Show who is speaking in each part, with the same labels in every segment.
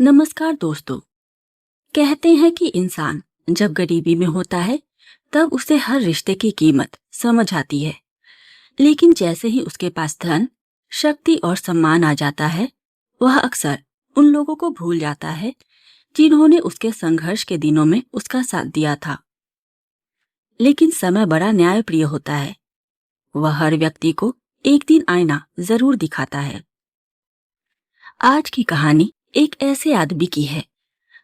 Speaker 1: नमस्कार दोस्तों। कहते हैं कि इंसान जब गरीबी में होता है तब उसे हर रिश्ते की कीमत समझ आती है, लेकिन जैसे ही उसके पास धन, शक्ति और सम्मान आ जाता है, वह अक्सर उन लोगों को भूल जाता है जिन्होंने उसके संघर्ष के दिनों में उसका साथ दिया था। लेकिन समय बड़ा न्यायप्रिय होता है। वह हर व्यक्ति को एक दिन आईना जरूर दिखाता है। आज की कहानी एक ऐसे आदमी की है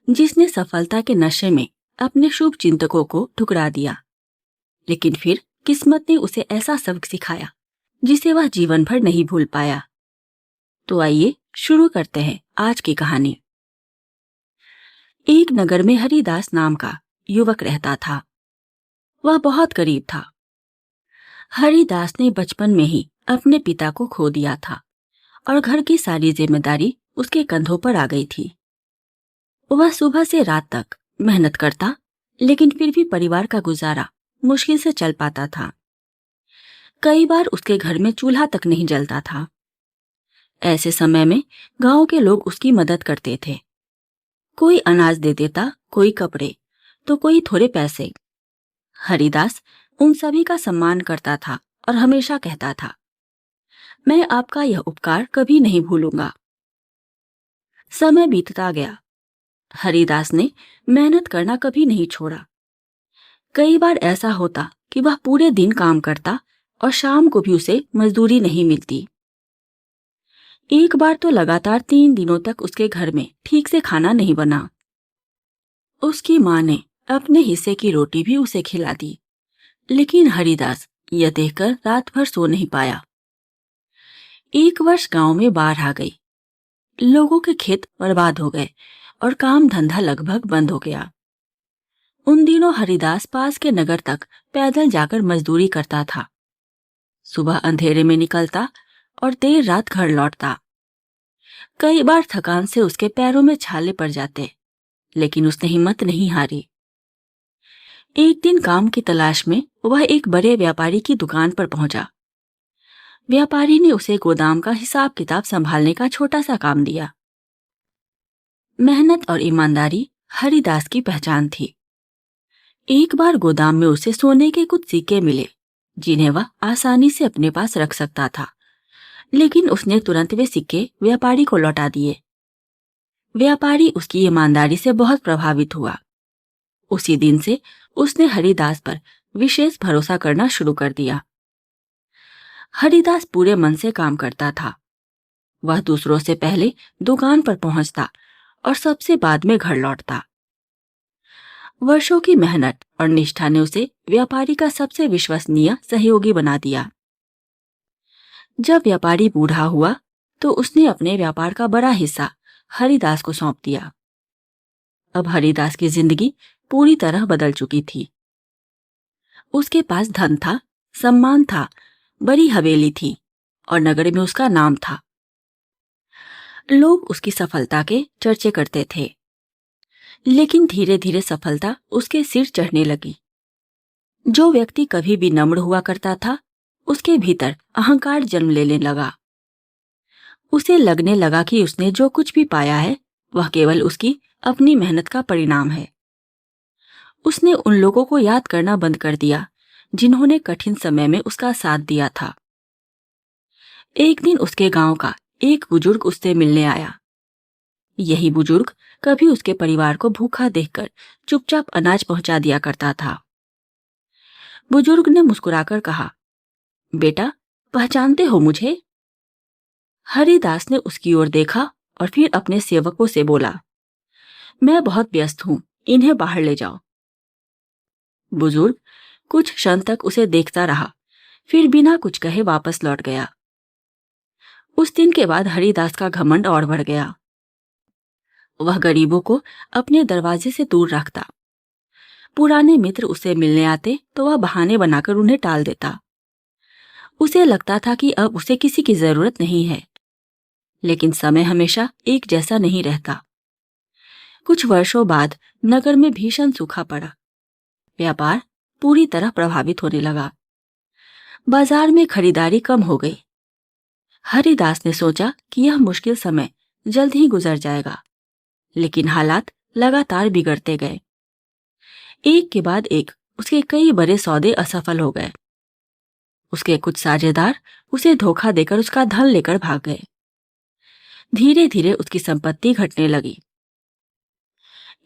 Speaker 1: जिसने सफलता के नशे में अपने शुभ चिंतकों को ठुकरा दिया, लेकिन फिर किस्मत ने उसे ऐसा सबक सिखाया जिसे वह जीवन भर नहीं भूल पाया। तो आइए शुरू करते हैं आज की कहानी। एक नगर में हरिदास नाम का युवक रहता था। वह बहुत गरीब था। हरिदास ने बचपन में ही अपने पिता को खो दिया था और घर की सारी जिम्मेदारी उसके कंधों पर आ गई थी। वह सुबह से रात तक मेहनत करता, लेकिन फिर भी परिवार का गुजारा मुश्किल से चल पाता था। कई बार उसके घर में चूल्हा तक नहीं जलता था। ऐसे समय में गांव के लोग उसकी मदद करते थे। कोई अनाज दे देता, कोई कपड़े, तो कोई थोड़े पैसे। हरिदास उन सभी का सम्मान करता था और हमेशा कहता था, मैं आपका यह उपकार कभी नहीं भूलूंगा। समय बीतता गया। हरिदास ने मेहनत करना कभी नहीं छोड़ा। कई बार ऐसा होता कि वह पूरे दिन काम करता और शाम को भी उसे मजदूरी नहीं मिलती। एक बार तो लगातार 3 दिनों तक उसके घर में ठीक से खाना नहीं बना। उसकी मां ने अपने हिस्से की रोटी भी उसे खिला दी, लेकिन हरिदास यह देखकर रात भर सो नहीं पाया। एक वर्ष गांव में बाढ़ आ गई। लोगों के खेत बर्बाद हो गए और काम धंधा लगभग बंद हो गया। उन दिनों हरिदास पास के नगर तक पैदल जाकर मजदूरी करता था। सुबह अंधेरे में निकलता और देर रात घर लौटता। कई बार थकान से उसके पैरों में छाले पड़ जाते, लेकिन उसने हिम्मत नहीं हारी। एक दिन काम की तलाश में वह एक बड़े व्यापारी की दुकान पर पहुंचा। व्यापारी ने उसे गोदाम का हिसाब किताब संभालने का छोटा सा काम दिया। मेहनत और ईमानदारी हरिदास की पहचान थी। एक बार गोदाम में उसे सोने के कुछ सिक्के मिले, जिन्हें वह आसानी से अपने पास रख सकता था, लेकिन उसने तुरंत वे सिक्के व्यापारी को लौटा दिए। व्यापारी उसकी ईमानदारी से बहुत प्रभावित हुआ। उसी दिन से उसने हरिदास पर विशेष भरोसा करना शुरू कर दिया। हरिदास पूरे मन से काम करता था। वह दूसरों से पहले दुकान पर पहुंचता और सबसे बाद में घर लौटता। वर्षों की मेहनत और निष्ठा ने उसे व्यापारी का सबसे विश्वसनीय सहयोगी बना दिया। जब व्यापारी बूढ़ा हुआ तो उसने अपने व्यापार का बड़ा हिस्सा हरिदास को सौंप दिया। अब हरिदास की जिंदगी पूरी तरह बदल चुकी थी। उसके पास धन था, सम्मान था, बड़ी हवेली थी और नगर में उसका नाम था। लोग उसकी सफलता के चर्चे करते थे, लेकिन धीरे धीरे सफलता उसके सिर चढ़ने लगी। जो व्यक्ति कभी भी नम्र हुआ करता था, उसके भीतर अहंकार जन्म लेने लगा। उसे लगने लगा कि उसने जो कुछ भी पाया है वह केवल उसकी अपनी मेहनत का परिणाम है। उसने उन लोगों को याद करना बंद कर दिया जिन्होंने कठिन समय में उसका साथ दिया था। एक दिन उसके गांव का एक बुजुर्ग उससे मिलने आया। यही बुजुर्ग कभी उसके परिवार को भूखा देखकर चुपचाप अनाज पहुंचा दिया करता था। बुजुर्ग ने मुस्कुराकर कहा, बेटा, पहचानते हो मुझे? हरिदास ने उसकी ओर देखा और फिर अपने सेवकों से बोला, मैं बहुत व्यस्त हूं, इन्हें बाहर ले जाओ। बुजुर्ग कुछ क्षण तक उसे देखता रहा, फिर बिना कुछ कहे वापस लौट गया। उस दिन के बाद हरिदास का घमंड और बढ़ गया। वह गरीबों को अपने दरवाजे से दूर रखता। पुराने मित्र उसे मिलने आते तो वह बहाने बनाकर उन्हें टाल देता। उसे लगता था कि अब उसे किसी की जरूरत नहीं है, लेकिन समय हमेशा एक जैसा नहीं रहता। कुछ वर्षों बाद नगर में भीषण सूखा पड़ा। व्यापार पूरी तरह प्रभावित होने लगा। बाजार में खरीदारी कम हो गई। हरिदास ने सोचा कि यह मुश्किल समय जल्द ही गुजर जाएगा। लेकिन हालात लगातार बिगड़ते गए। एक के बाद एक उसके कई बड़े सौदे असफल हो गए। उसके कुछ साझेदार उसे धोखा देकर उसका धन लेकर भाग गए। धीरे धीरे उसकी संपत्ति घटने लगी।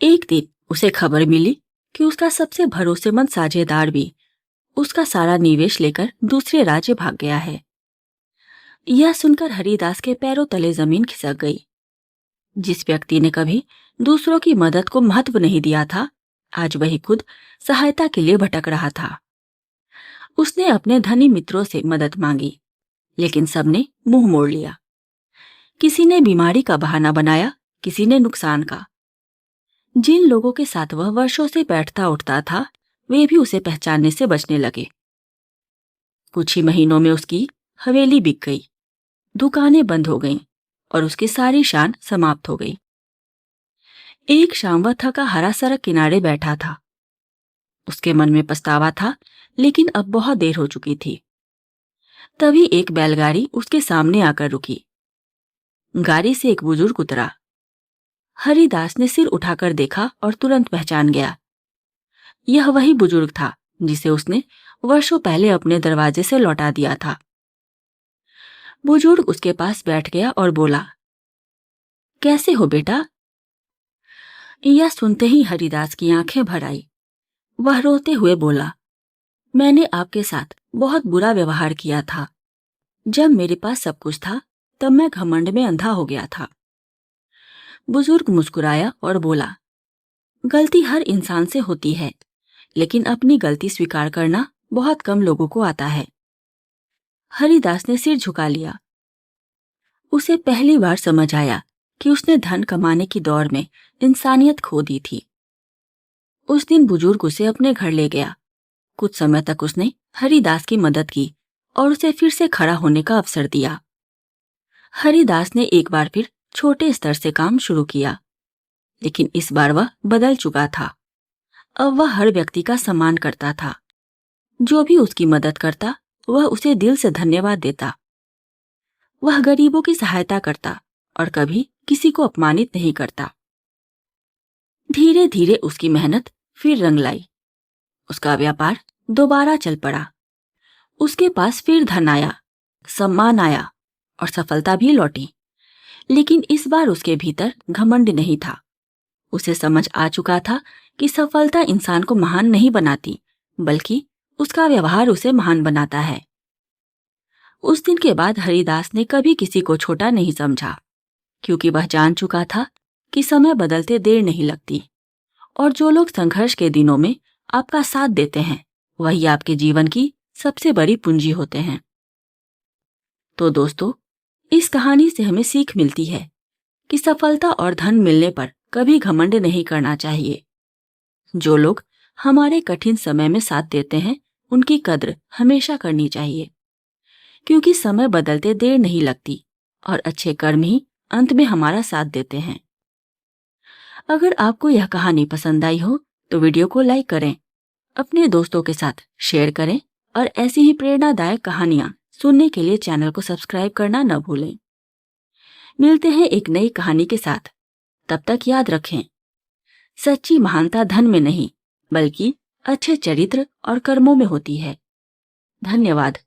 Speaker 1: एक दिन उसे खबर मिली कि उसका सबसे भरोसेमंद साझेदार भी उसका सारा निवेश लेकर दूसरे राज्य भाग गया है। यह सुनकर हरिदास के पैरों तले जमीन खिसक गई। जिस व्यक्ति ने कभी दूसरों की मदद को महत्व नहीं दिया था, आज वही खुद सहायता के लिए भटक रहा था। उसने अपने धनी मित्रों से मदद मांगी, लेकिन सबने मुंह मोड़ लिया। किसी ने बीमारी का बहाना बनाया, किसी ने नुकसान का। जिन लोगों के साथ वह वर्षों से बैठता उठता था, वे भी उसे पहचानने से बचने लगे। कुछ ही महीनों में उसकी हवेली बिक गई, दुकानें बंद हो गईं और उसकी सारी शान समाप्त हो गई। एक शाम वह थका हारा सड़क किनारे बैठा था। उसके मन में पछतावा था, लेकिन अब बहुत देर हो चुकी थी। तभी एक बैलगाड़ी उसके सामने आकर रुकी। गाड़ी से एक बुजुर्ग उतरा। हरिदास ने सिर उठाकर देखा और तुरंत पहचान गया। यह वही बुजुर्ग था जिसे उसने वर्षों पहले अपने दरवाजे से लौटा दिया था। बुजुर्ग उसके पास बैठ गया और बोला, कैसे हो बेटा? यह सुनते ही हरिदास की आंखें भर आई। वह रोते हुए बोला, मैंने आपके साथ बहुत बुरा व्यवहार किया था। जब मेरे पास सब कुछ था, तब मैं घमंड में अंधा हो गया था। बुजुर्ग मुस्कुराया और बोला, गलती हर इंसान से होती है, लेकिन अपनी गलती स्वीकार करना बहुत कम लोगों को आता है। हरिदास ने सिर झुका लिया। उसे पहली बार समझ आया कि उसने धन कमाने की दौड़ में इंसानियत खो दी थी। उस दिन बुजुर्ग उसे अपने घर ले गया। कुछ समय तक उसने हरिदास की मदद की और उसे फिर से खड़ा होने का अवसर दिया। हरिदास ने एक बार फिर छोटे स्तर से काम शुरू किया, लेकिन इस बार वह बदल चुका था। अब वह हर व्यक्ति का सम्मान करता था। जो भी उसकी मदद करता, वह उसे दिल से धन्यवाद देता। वह गरीबों की सहायता करता और कभी किसी को अपमानित नहीं करता। धीरे धीरे उसकी मेहनत फिर रंग लाई। उसका व्यापार दोबारा चल पड़ा। उसके पास फिर धन आया, सम्मान आया और सफलता भी लौटी। लेकिन इस बार उसके भीतर घमंड नहीं था। उसे समझ आ चुका था कि सफलता इंसान को महान नहीं बनाती, बल्कि उसका व्यवहार उसे महान बनाता है। उस दिन के बाद हरिदास ने कभी किसी को छोटा नहीं समझा, क्योंकि वह जान चुका था कि समय बदलते देर नहीं लगती और जो लोग संघर्ष के दिनों में आपका साथ देते हैं, वही आपके जीवन की सबसे बड़ी पूंजी होते हैं। तो दोस्तों, इस कहानी से हमें सीख मिलती है कि सफलता और धन मिलने पर कभी घमंड नहीं करना चाहिए। जो लोग हमारे कठिन समय में साथ देते हैं, उनकी कद्र हमेशा करनी चाहिए, क्योंकि समय बदलते देर नहीं लगती और अच्छे कर्म ही अंत में हमारा साथ देते हैं। अगर आपको यह कहानी पसंद आई हो तो वीडियो को लाइक करें, अपने दोस्तों के साथ शेयर करें और ऐसी ही प्रेरणादायक कहानियां सुनने के लिए चैनल को सब्सक्राइब करना न भूलें। मिलते हैं एक नई कहानी के साथ। तब तक याद रखें, सच्ची महानता धन में नहीं, बल्कि अच्छे चरित्र और कर्मों में होती है। धन्यवाद।